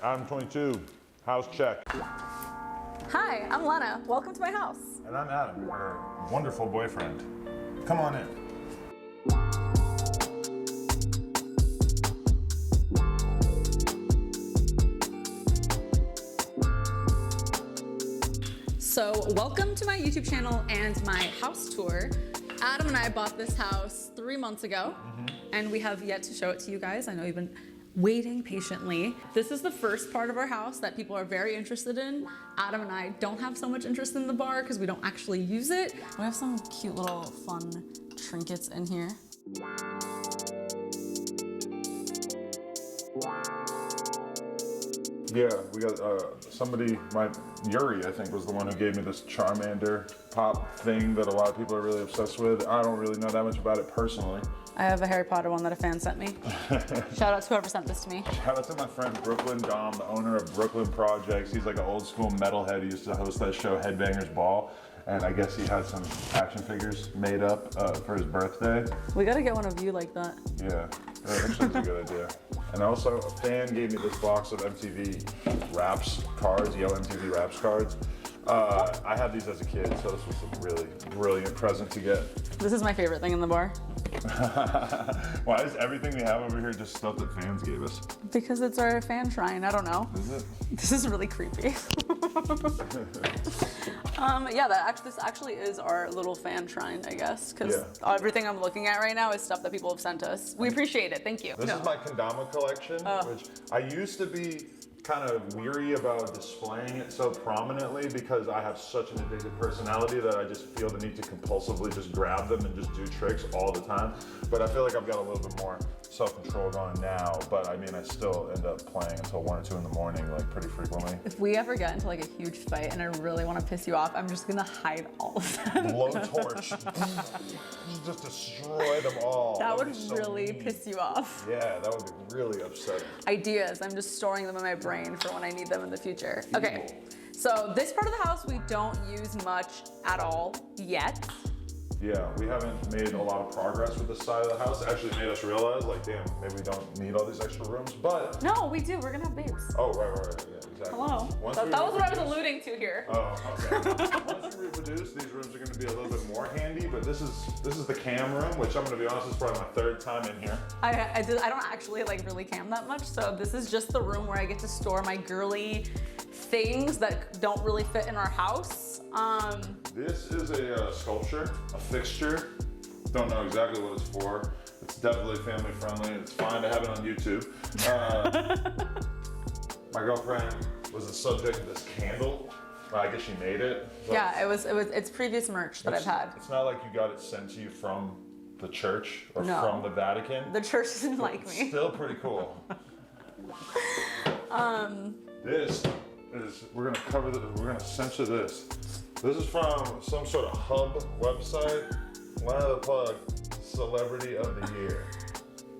I'm 22. House check. Hi, I'm Lena. Welcome to my house. And I'm Adam, her wonderful boyfriend. Come on in. So welcome to my YouTube channel and my house tour. Adam and I bought this house 3 months ago, and we have yet to show it to you guys. I know you've been waiting patiently. This is the first part of our house that people are very interested in. Adam and I don't have so much interest in the bar because we don't actually use it. We have some cute little fun trinkets in here. Yeah, we got somebody, Yuri, I think, was the one who gave me this Charmander pop thing that a lot of people are really obsessed with. I don't really know that much about it personally. I have a Harry Potter one that a fan sent me. Shout out to whoever sent this to me. Shout out to my friend Brooklyn Dom, the owner of Brooklyn Projects. He's like an old school metalhead. He used to host that show Headbangers Ball. And I guess he had some action figures made up for his birthday. We gotta get one of you like that. Yeah, that actually is a good idea. And also, a fan gave me this box of MTV Raps cards, yellow MTV Raps cards. I had these as a kid, so this was a really brilliant present to get. This is my favorite thing in the bar. Why is everything we have over here just stuff that fans gave us? Because it's our fan shrine, I don't know. Is it? This is really creepy. Yeah, this actually is our little fan shrine, I guess, because everything I'm looking at right now is stuff that people have sent us. We appreciate it, thank you. This is my kendama collection, which I used to be kind of weary about displaying it so prominently because I have such an addictive personality that I just feel the need to compulsively just grab them and just do tricks all the time. But I feel like I've got a little bit more self-control going now, but I mean, I still end up playing until 1 or 2 in the morning, like pretty frequently. If we ever get into like a huge fight and I really want to piss you off, I'm just gonna hide all of them. Blowtorch. Just destroy them all. That would really piss you off. Yeah, that would be really upsetting. Ideas, I'm just storing them in my brain for when I need them in the future. Okay, so this part of the house we don't use much at all yet. Yeah, we haven't made a lot of progress with this side of the house. It actually made us realize, like, damn, maybe we don't need all these extra rooms, but... No, we do, we're gonna have babes. Oh, right, yeah, exactly. Hello. That was what I was alluding to here. Oh, okay. Once we reproduce, these rooms are gonna be a little bit more handy, but this is the cam room, which I'm gonna be honest, is probably my 3rd time in here. I don't actually like really cam that much, so this is just the room where I get to store my girly things that don't really fit in our house. This is a sculpture, a fixture. Don't know exactly what it's for. It's definitely family friendly. It's fine to have it on YouTube. My girlfriend was the subject of this candle. I guess she made it. Yeah, it's previous merch that I've had. It's not like you got it sent to you from the church or from the Vatican. The church didn't like me. Still pretty cool. This is, we're gonna censor this. This is from some sort of hub website. One of the plug, Celebrity of the Year.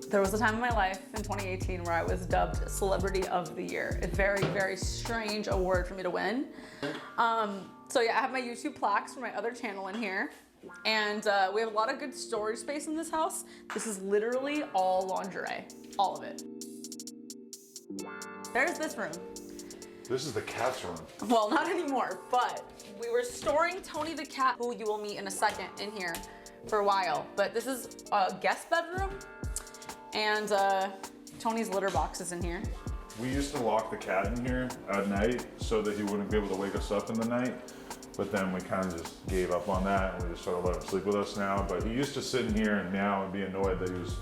There was a time in my life in 2018 where I was dubbed Celebrity of the Year. A very, very strange award for me to win. So yeah, I have my YouTube plaques from my other channel in here. And we have a lot of good storage space in this house. This is literally all lingerie, all of it. There's this room. This is the cat's room. Well, not anymore, but we were storing Tony the cat, who you will meet in a second, in here for a while. But this is a guest bedroom, and Tony's litter box is in here. We used to lock the cat in here at night so that he wouldn't be able to wake us up in the night. But then we kind of just gave up on that and we just sort of let him sleep with us now. But he used to sit in here and meow and be annoyed that he was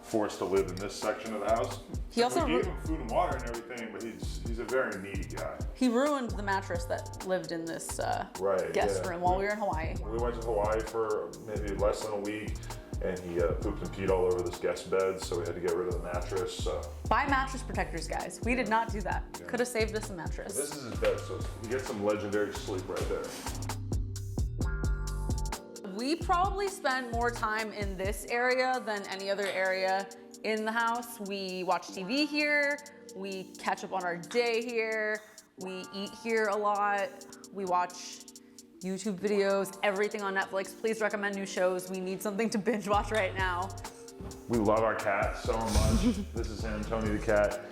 forced to live in this section of the house. He also we gave him food and water and everything, but he's a very needy guy. He ruined the mattress that lived in this guest room while we were in Hawaii. We went to Hawaii for maybe less than a week, and he pooped and peed all over this guest bed, so we had to get rid of the mattress. Buy mattress protectors, guys. We did not do that. Yeah. Could have saved us a mattress. This is his bed, so he gets some legendary sleep right there. We probably spend more time in this area than any other area in the house. We watch TV here, we catch up on our day here, we eat here a lot, we watch YouTube videos, everything on Netflix. Please recommend new shows. We need something to binge watch right now. We love our cat so much. This is him, Tony the cat.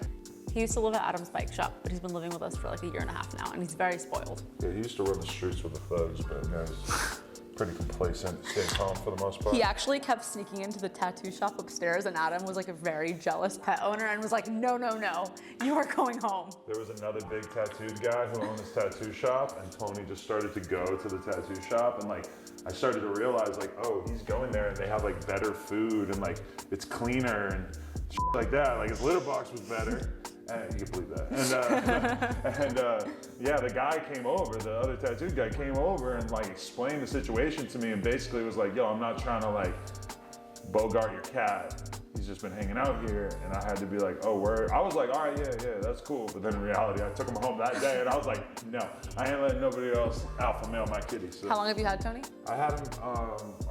He used to live at Adam's bike shop, but he's been living with us for like a year and a half now, and he's very spoiled. Yeah, he used to run the streets with the thugs, but now he's pretty complacent, staying calm for the most part. He actually kept sneaking into the tattoo shop upstairs, and Adam was like a very jealous pet owner and was like, no, no, no, you are going home. There was another big tattooed guy who owned this tattoo shop, and Tony just started to go to the tattoo shop, and like, I started to realize like, oh, he's going there and they have like better food and like, it's cleaner and shit like that. Like his litter box was better. And you can believe that. And yeah, the guy came over, the other tattooed guy came over and like explained the situation to me and basically was like, yo, I'm not trying to like bogart your cat. He's just been hanging out here. And I had to be like, oh, word. I was like, all right, yeah, that's cool. But then in reality, I took him home that day and I was like, no, I ain't letting nobody else alpha male my kitty. So How long have you had Tony? I had him,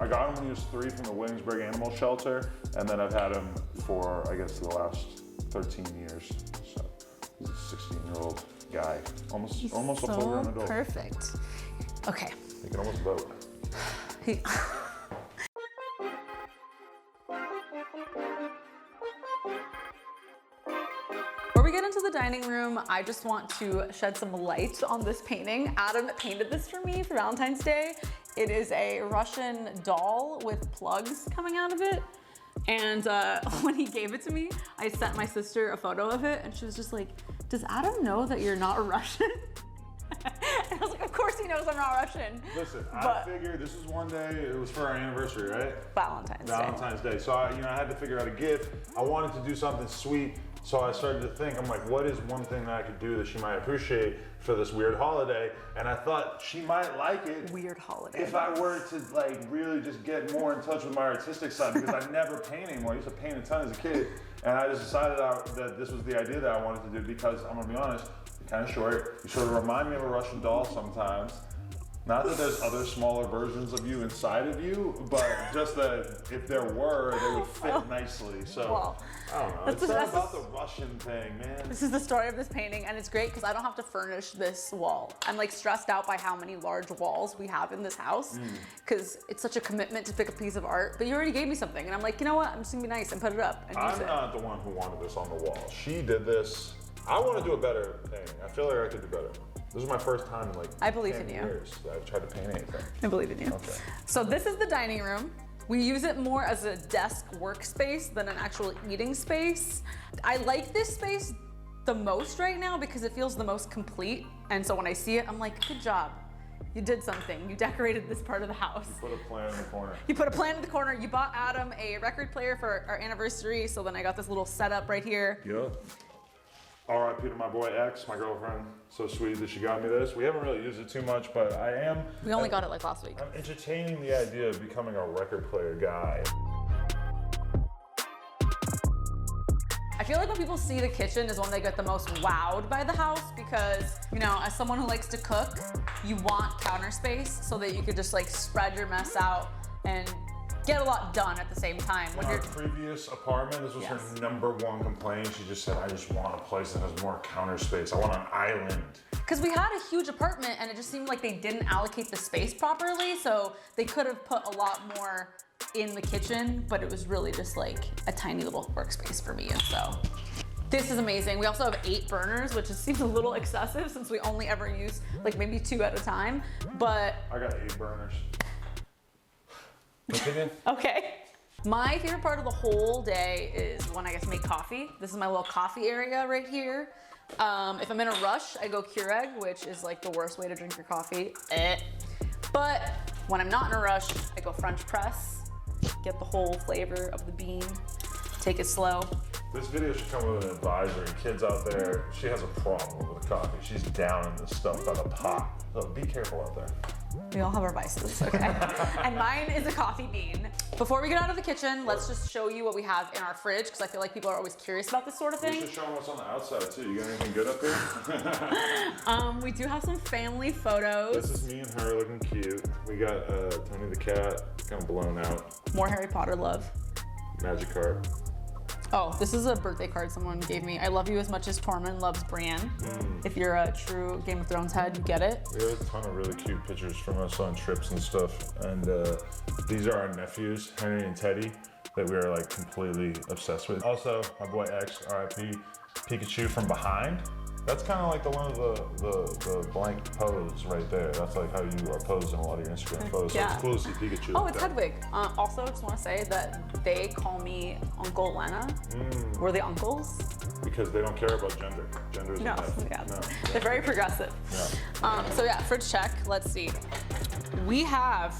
I got him when he was 3 from the Williamsburg Animal Shelter. And then I've had him for, I guess, the last 13 years. So he's a 16-year-old guy, almost a full-grown adult. Perfect. Okay. He can almost vote. Before we get into the dining room, I just want to shed some light on this painting. Adam painted this for me for Valentine's Day. It is a Russian doll with plugs coming out of it. And when he gave it to me, I sent my sister a photo of it and she was just like, does Adam know that you're not Russian? And I was like, of course he knows I'm not Russian. Listen, I figured this is one day, it was for our anniversary, right? Valentine's Day. So I had to figure out a gift. I wanted to do something sweet. So I started to think, I'm like, what is one thing that I could do that she might appreciate for this weird holiday? And I thought she might like it. Weird holiday. If I were to like really just get more in touch with my artistic side, because I never paint anymore. I used to paint a ton as a kid. And I just decided that this was the idea that I wanted to do because I'm gonna be honest, you're kind of short. You sort of remind me of a Russian doll sometimes. Not that there's other smaller versions of you inside of you, but just that if there were, they would fit nicely. So, well, I don't know. It's not about the Russian thing, man. This is the story of this painting, and it's great because I don't have to furnish this wall. I'm like stressed out by how many large walls we have in this house because it's such a commitment to pick a piece of art. But you already gave me something, and I'm like, you know what? I'm just gonna be nice and put it up and use it. I'm not the one who wanted this on the wall. She did this. I want to do a better thing. I feel like I could do better. This is my first time in like I believe 10 in you. years that I've tried to paint anything. I believe in you. Okay. So this is the dining room. We use it more as a desk workspace than an actual eating space. I like this space the most right now because it feels the most complete. And so when I see it, I'm like, good job. You did something. You decorated this part of the house. Put a plant in the corner. You put a plant in the corner. You bought Adam a record player for our anniversary. So then I got this little setup right here. Yep. R.I.P. to my boy X, my girlfriend. So sweet that she got me this. We haven't really used it too much, but We only got it like last week. I'm entertaining the idea of becoming a record player guy. I feel like when people see the kitchen is when they get the most wowed by the house because, you know, as someone who likes to cook, you want counter space so that you could just like spread your mess out and get a lot done at the same time. In our previous apartment, this was her #1 complaint. She just said, I just want a place that has more counter space. I want an island. Because we had a huge apartment and it just seemed like they didn't allocate the space properly, so they could have put a lot more in the kitchen, but it was really just like a tiny little workspace for me, and so. This is amazing. We also have 8 burners, which seems a little excessive since we only ever use like maybe 2 at a time, but. I got 8 burners. Opinion? Okay. My favorite part of the whole day is when I get to make coffee. This is my little coffee area right here. If I'm in a rush, I go Keurig, which is like the worst way to drink your coffee. But when I'm not in a rush, I go French press, get the whole flavor of the bean, take it slow. This video should come with an advisory. Kids out there, she has a problem with coffee. She's down in this stuff by the pot. So be careful out there. We all have our vices, okay? And mine is a coffee bean. Before we get out of the kitchen, let's just show you what we have in our fridge, because I feel like people are always curious about this sort of thing. You should show them what's on the outside too. You got anything good up here? We do have some family photos. This is me and her looking cute. We got Tony the cat, kind of blown out. More Harry Potter love. Magikarp. Oh, this is a birthday card someone gave me. I love you as much as Tormund loves Brienne. If you're a true Game of Thrones head, you get it. We have a ton of really cute pictures from us on trips and stuff. And these are our nephews, Henry and Teddy, that we are like completely obsessed with. Also, my boy X, R.I.P. Pikachu from behind. That's kind of like the one of the blank pose right there. That's like how you are posing a lot of your Instagram photos. Yeah. So it's cool to see Pikachu. Oh, like it's that. Hedwig. Also, I just want to say that they call me Uncle Lena. We're the uncles. Because they don't care about gender. Gender is No, a myth. yeah. No. They're very progressive. Yeah. So yeah, fridge check. Let's see. We have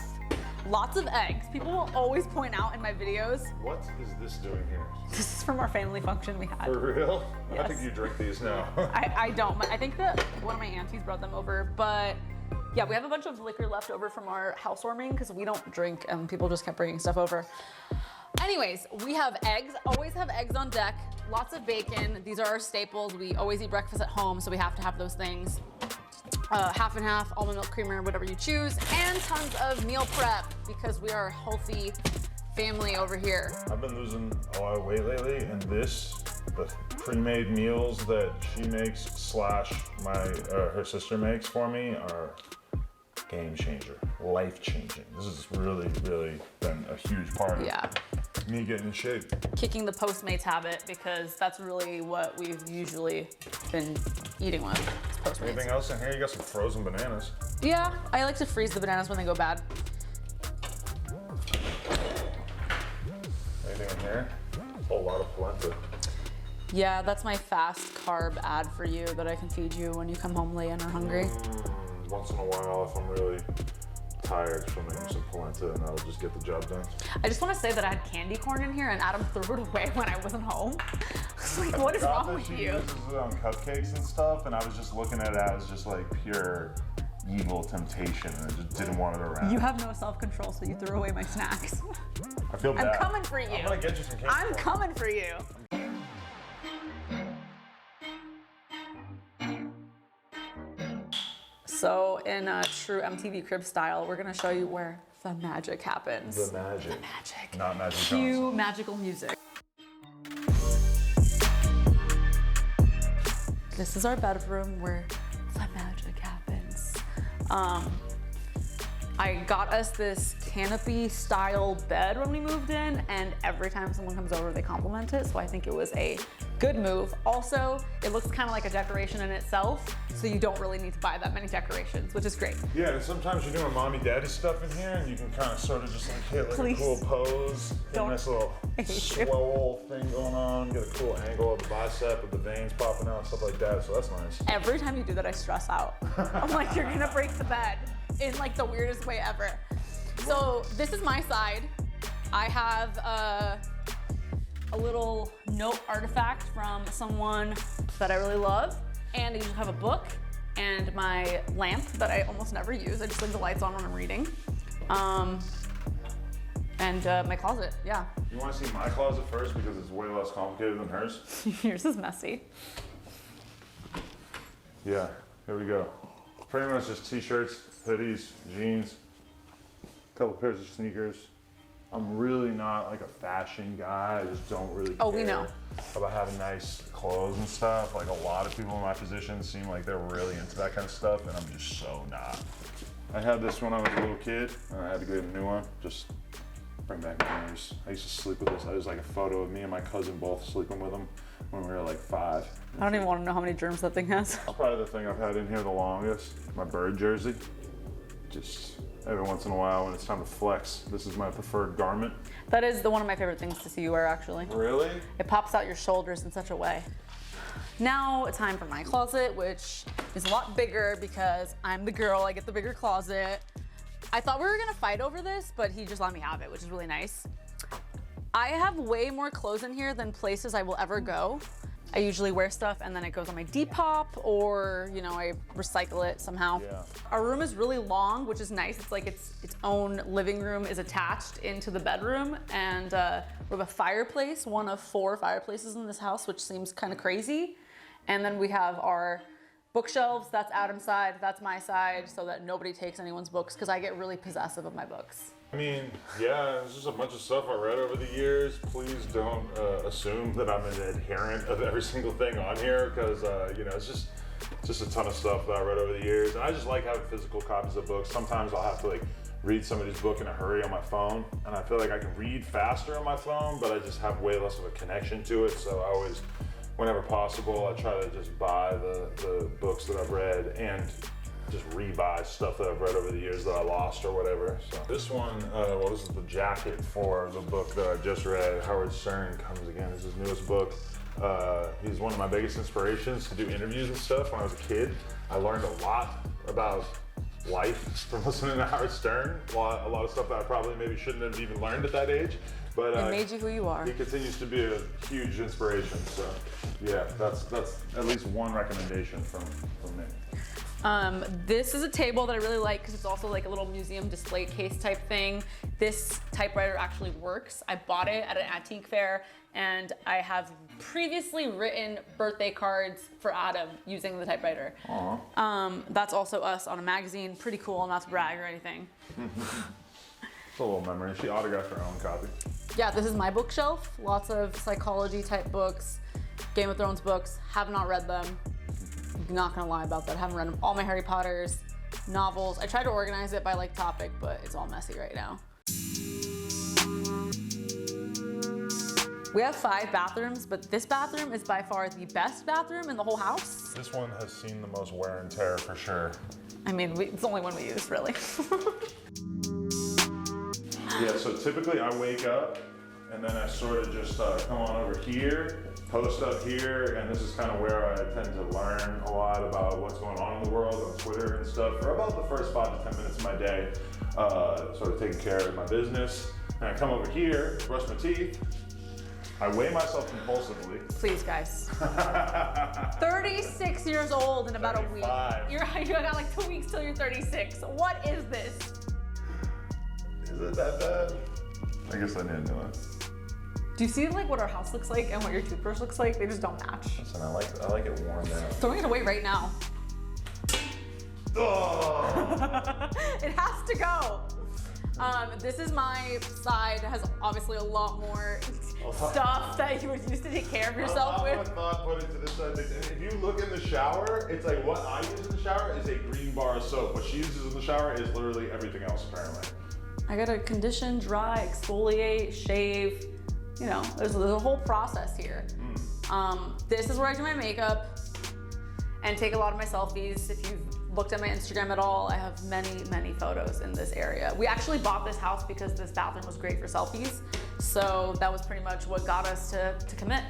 lots of eggs. People will always point out in my videos, What is this doing here? this is from our family function we had. For real? I Yes. think you drink these now. I don't, but I think that one of my aunties brought them over. But yeah, we have a bunch of liquor left over from our housewarming because we don't drink and people just kept bringing stuff over. Anyways, we have eggs, always have eggs on deck, lots of bacon. These are our staples. We always eat breakfast at home, so we have to have those things. Half and half, almond milk creamer, whatever you choose, and tons of meal prep because we are a healthy family over here. I've been losing a lot of weight lately, and the pre-made meals that she makes slash her sister makes for me are game changer, life changing. This has really, really been a huge part of me getting in shape. Kicking the Postmates habit because that's really what we've usually been eating with. is Postmates. Anything else in here? You got some frozen bananas. Yeah, I like to freeze the bananas when they go bad. Anything in here? A whole lot of polenta. Yeah, that's my fast carb ad for you that I can feed you when you come home late and are hungry. Once in a while, if I'm really tired, she'll make me some polenta and that'll just get the job done. I just want to say that I had candy corn in here and Adam threw it away when I wasn't home. I was like, what is wrong with She you? uses it on cupcakes and stuff, and I was just looking at it as just like pure evil temptation, and I just didn't want it around. You have no self-control, so you threw away my snacks. I feel bad. I'm coming for you. I'm gonna get you some candy. I'm coming for you. So in true MTV Crib style, we're gonna show you where the magic happens. The magic. The magic. Not Magic Cue Johnson. magical music. This is our bedroom where the magic happens. I got us this canopy style bed when we moved in, and every time someone comes over, they compliment it. So I think it was a good move. Also, it looks kind of like a decoration in itself, so you don't really need to buy that many decorations, which is great. Yeah, and sometimes you're doing mommy daddy stuff in here, and you can kind of sort of just like hit like Please. a cool pose, get a Don't. nice little I hate you. swole thing going on, get a cool angle of the bicep with the veins popping out, stuff like that. So that's nice. Every time you do that, I stress out. I'm like, you're gonna break the bed in like the weirdest way ever. So this is my side. I have a little note artifact from someone that I really love, and I usually have a book and my lamp that I almost never use. I just leave the lights on when I'm reading. And my closet, yeah. You want to see my closet first because it's way less complicated than hers? Yours is messy. Yeah, here we go. Pretty much just t-shirts, hoodies, jeans, a couple pairs of sneakers. I'm really not like a fashion guy. I just don't really Oh, care we know. about having nice clothes and stuff. Like a lot of people in my position seem like they're really into that kind of stuff, and I'm just so not. I had this when I was a little kid, and I had to get a new one. Just bring back memories. I used to sleep with this. There's like a photo of me and my cousin both sleeping with them when we were like 5. I don't even want to know how many germs that thing has. That's probably the thing I've had in here the longest. My bird jersey. Just every once in a while when it's time to flex, this is my preferred garment. That is one of my favorite things to see you wear, actually. Really? It pops out your shoulders in such a way. Now, time for my closet, which is a lot bigger because I'm the girl, I get the bigger closet. I thought we were gonna fight over this, but he just let me have it, which is really nice. I have way more clothes in here than places I will ever go. I usually wear stuff and then it goes on my Depop, or I recycle it somehow. Yeah. Our room is really long, which is nice. It's like its own living room is attached into the bedroom, and we have a fireplace, one of 4 fireplaces in this house, which seems kind of crazy. And then we have our bookshelves. That's Adam's side, that's my side, so that nobody takes anyone's books, because I get really possessive of my books. I mean, yeah, it's just a bunch of stuff I read over the years. Please don't assume that I'm an adherent of every single thing on here, because it's just a ton of stuff that I read over the years. And I just like having physical copies of books. Sometimes I'll have to like read somebody's book in a hurry on my phone, and I feel like I can read faster on my phone, but I just have way less of a connection to it. So I always whenever possible, I try to just buy the books that I've read and just re-buy stuff that I've read over the years that I lost or whatever. So this one, well, this is the jacket for the book that I just read. Howard Stern comes again. This is his newest book. He's one of my biggest inspirations to do interviews and stuff. When I was a kid, I learned a lot about life from listening to Howard Stern. A lot of stuff that I probably maybe shouldn't have even learned at that age. But it made you who you are. He continues to be a huge inspiration. So yeah, that's at least one recommendation from me. This is a table that I really like because it's also like a little museum display case type thing. This typewriter actually works. I bought it at an antique fair, and I have previously written birthday cards for Adam using the typewriter. Aww. That's also us on a magazine. Pretty cool, not to brag or anything. It's a little memory. She autographed her own copy. Yeah, this is my bookshelf. Lots of psychology type books, Game of Thrones books. Have not read them. Not gonna lie about that. Haven't read them. All my Harry Potters, novels. I tried to organize it by like topic, but it's all messy right now. We have 5 bathrooms, but this bathroom is by far the best bathroom in the whole house. This one has seen the most wear and tear for sure. I mean, it's the only one we use, really. Yeah, so typically I wake up and then I sort of just come on over here, post up here, and this is kind of where I tend to learn a lot about what's going on in the world on Twitter and stuff for about the first 5 to 10 minutes of my day, sort of taking care of my business. And I come over here, brush my teeth, I weigh myself compulsively. Please, guys. 36 years old in about 35. a week. You got like 2 weeks till you're 36. What is this? Is it that bad? I guess I didn't know it. Do you see like what our house looks like and what your toothbrush looks like? They just don't match. Listen, I like it worn down. Throwing it away right now. Oh. It has to go. This is my side. It has obviously a lot more stuff that you would use to take care of yourself with. I would not put it to this side. If you look in the shower, it's like what I use in the shower is a green bar of soap. What she uses in the shower is literally everything else, apparently. I gotta condition, dry, exfoliate, shave. You know, there's a whole process here. This is where I do my makeup and take a lot of my selfies. If you've looked at my Instagram at all, I have many, many photos in this area. We actually bought this house because this bathroom was great for selfies. So that was pretty much what got us to commit.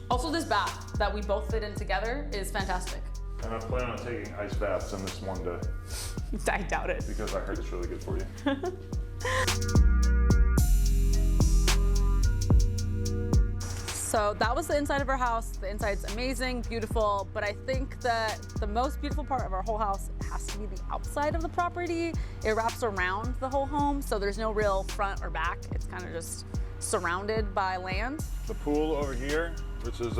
Also, this bath that we both fit in together is fantastic. And I plan on taking ice baths in this one day. I doubt it. Because I heard it's really good for you. So that was the inside of our house. The inside's amazing, beautiful, but I think that the most beautiful part of our whole house has to be the outside of the property. It wraps around the whole home, so there's no real front or back. It's kind of just surrounded by land. The pool over here, which is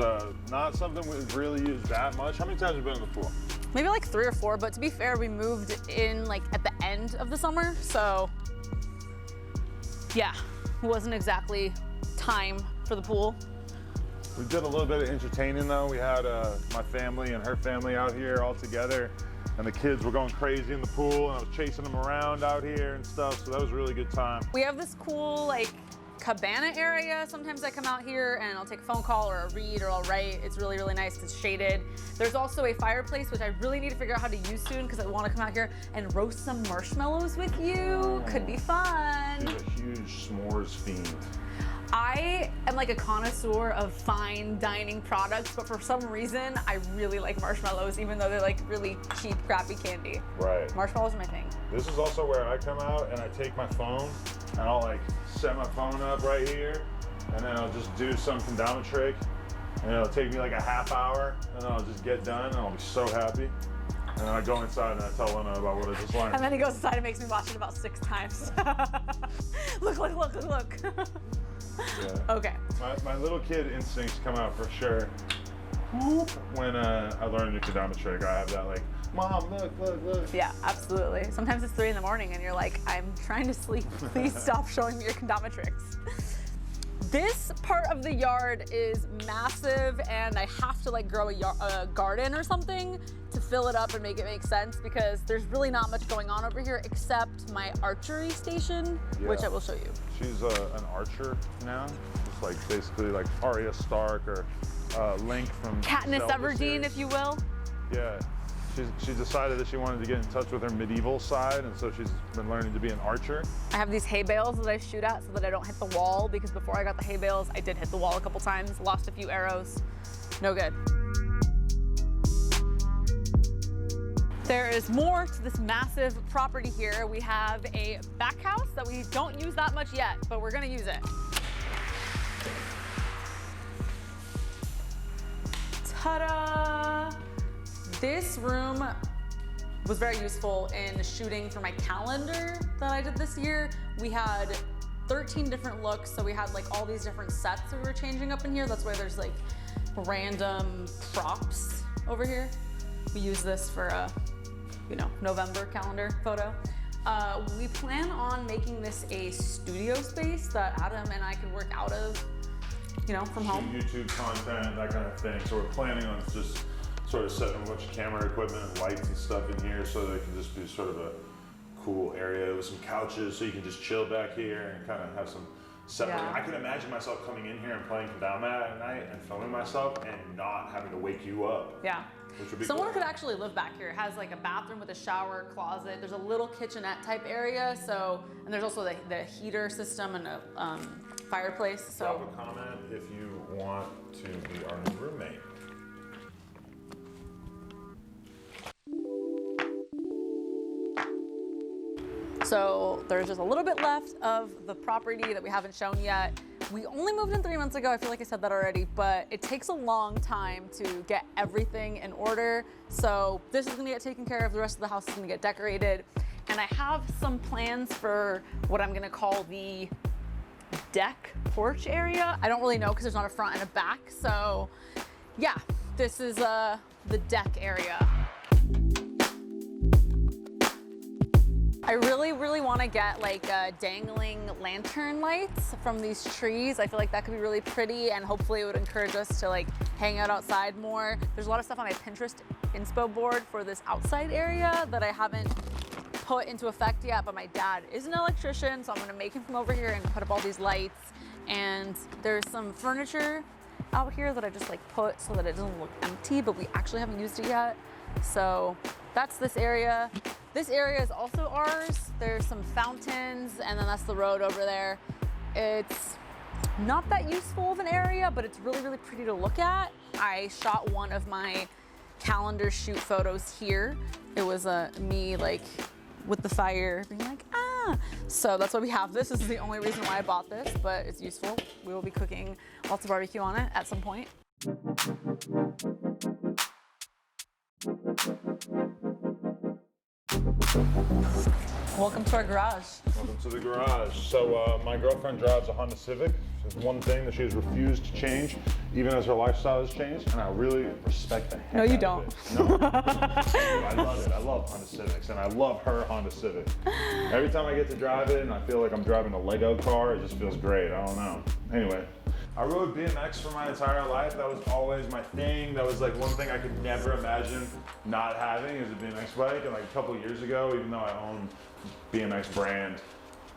not something we've really used that much. How many times have you been in the pool? Maybe like 3 or 4, but to be fair, we moved in like at the end of the summer, so yeah, it wasn't exactly time for the pool. We did a little bit of entertaining though. We had my family and her family out here all together, and the kids were going crazy in the pool, and I was chasing them around out here and stuff, so that was a really good time. We have this cool like cabana area. Sometimes I come out here and I'll take a phone call or a read or I'll write. It's really, really nice. It's shaded. There's also a fireplace, which I really need to figure out how to use soon because I want to come out here and roast some marshmallows with you. Could be fun. She's a huge s'mores fiend. I am like a connoisseur of fine dining products, but for some reason, I really like marshmallows, even though they're like really cheap, crappy candy. Right. Marshmallows are my thing. This is also where I come out and I take my phone and I'll like set my phone up right here, and then I'll just do some kendama trick, and it'll take me like a half hour, and then I'll just get done and I'll be so happy. And then I go inside and I tell Lena about what I just learned. And then he goes inside and makes me watch it about 6 times. Look. Yeah. Okay. My little kid instincts come out for sure. When I learn a new kendama trick, I have that like, Mom, look. Yeah, absolutely. Sometimes it's 3 in the morning and you're like, I'm trying to sleep. Please stop showing me your kendama tricks. This part of the yard is massive, and I have to like grow a garden or something to fill it up and make it make sense, because there's really not much going on over here except my archery station, which I will show you. She's an archer now. It's like basically like Arya Stark or Link from Katniss Zelda Everdeen, series. if you will. Yeah, she decided that she wanted to get in touch with her medieval side, and so she's been learning to be an archer. I have these hay bales that I shoot at so that I don't hit the wall, because before I got the hay bales, I did hit the wall a couple times, lost a few arrows. No good. There is more to this massive property here. We have a back house that we don't use that much yet, but we're gonna use it. Ta-da! This room was very useful in shooting for my calendar that I did this year. We had 13 different looks, so we had like all these different sets that we were changing up in here. That's why there's like random props over here. We use this for a, November calendar photo. We plan on making this a studio space that Adam and I could work out of, from home. YouTube content, that kind of thing. So we're planning on just sort of setting a bunch of camera equipment and lights and stuff in here so that it can just be sort of a cool area with some couches so you can just chill back here and kind of have some separate. Yeah. I can imagine myself coming in here and playing Kendama at night and filming myself and not having to wake you up. Yeah. Which would be Someone cool. could actually live back here. It has like a bathroom with a shower, closet. There's a little kitchenette type area. So, and there's also the heater system and a fireplace. So. Drop a comment if you want to be our new roommate. So there's just a little bit left of the property that we haven't shown yet. We only moved in 3 months ago. I feel like I said that already, but it takes a long time to get everything in order. So this is gonna get taken care of. The rest of the house is gonna get decorated. And I have some plans for what I'm gonna call the deck porch area. I don't really know because there's not a front and a back. So yeah, this is the deck area. I really want to get like dangling lantern lights from these trees. I feel like that could be really pretty, and hopefully it would encourage us to like hang out outside more. There's a lot of stuff on my Pinterest inspo board for this outside area that I haven't put into effect yet, but my dad is an electrician, so I'm gonna make him come over here and put up all these lights. And there's some furniture out here that I just like put so that it doesn't look empty, but we actually haven't used it yet. So that's this area. This area is also ours. There's some fountains, and then that's the road over there. It's not that useful of an area, but it's really pretty to look at. I shot one of my calendar shoot photos here. It was me like with the fire being like, ah. So that's why we have this. This is the only reason why I bought this, but it's useful. We will be cooking lots of barbecue on it at some point. Welcome to our garage. Welcome to the garage. So my girlfriend drives a Honda Civic. There's one thing that she has refused to change, even as her lifestyle has changed, and I really respect the heck No, you out don't. of it. No, I love it. I love Honda Civics, and I love her Honda Civic. Every time I get to drive it, and I feel like I'm driving a Lego car, it just feels great. I don't know. Anyway, I rode BMX for my entire life. That was always my thing. That was like one thing I could never imagine not having is a BMX bike. And like a couple years ago, even though I own BMX brand,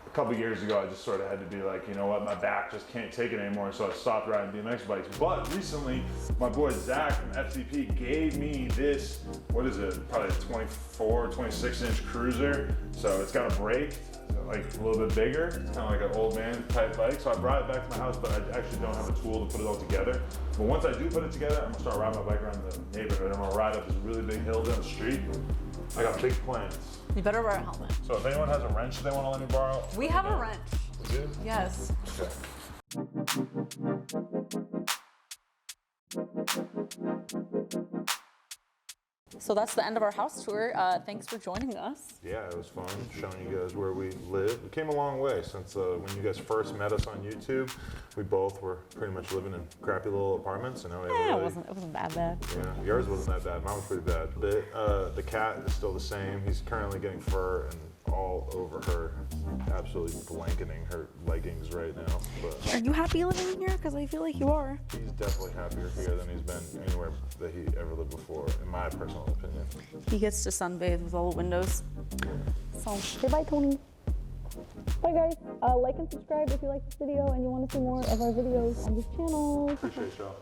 a couple years ago, I just sort of had to be like, you know what, my back just can't take it anymore, so I stopped riding BMX bikes. But recently, my boy Zach from FCP gave me this, what is it, probably a 24, 26-inch cruiser. So it's got a brake, like a little bit bigger. It's kind of like an old man type bike. So I brought it back to my house, but I actually don't have a tool to put it all together. But once I do put it together, I'm gonna start riding my bike around the neighborhood. I'm gonna ride up this really big hill down the street. I got big plans. You better wear a helmet. So if anyone has a wrench they want to let me borrow, We have a wrench. we do? Yes. Okay. So that's the end of our house tour. Thanks for joining us. Yeah, it was fun showing you guys where we live. We came a long way since when you guys first met us on YouTube. We both were pretty much living in crappy little apartments, and now we have a It really, wasn't that bad. yeah, yours wasn't that bad. Mine was pretty bad. The cat is still the same. He's currently getting fur and all over her, absolutely blanketing her leggings right now. But Are you happy living here? Because I feel like you are. he's definitely happier here than he's been anywhere that he ever lived before, in my personal opinion. He gets to sunbathe with all the windows. So say bye, Tony. Bye, guys. Like and subscribe if you like this video and you want to see more of our videos on this channel. Appreciate y'all.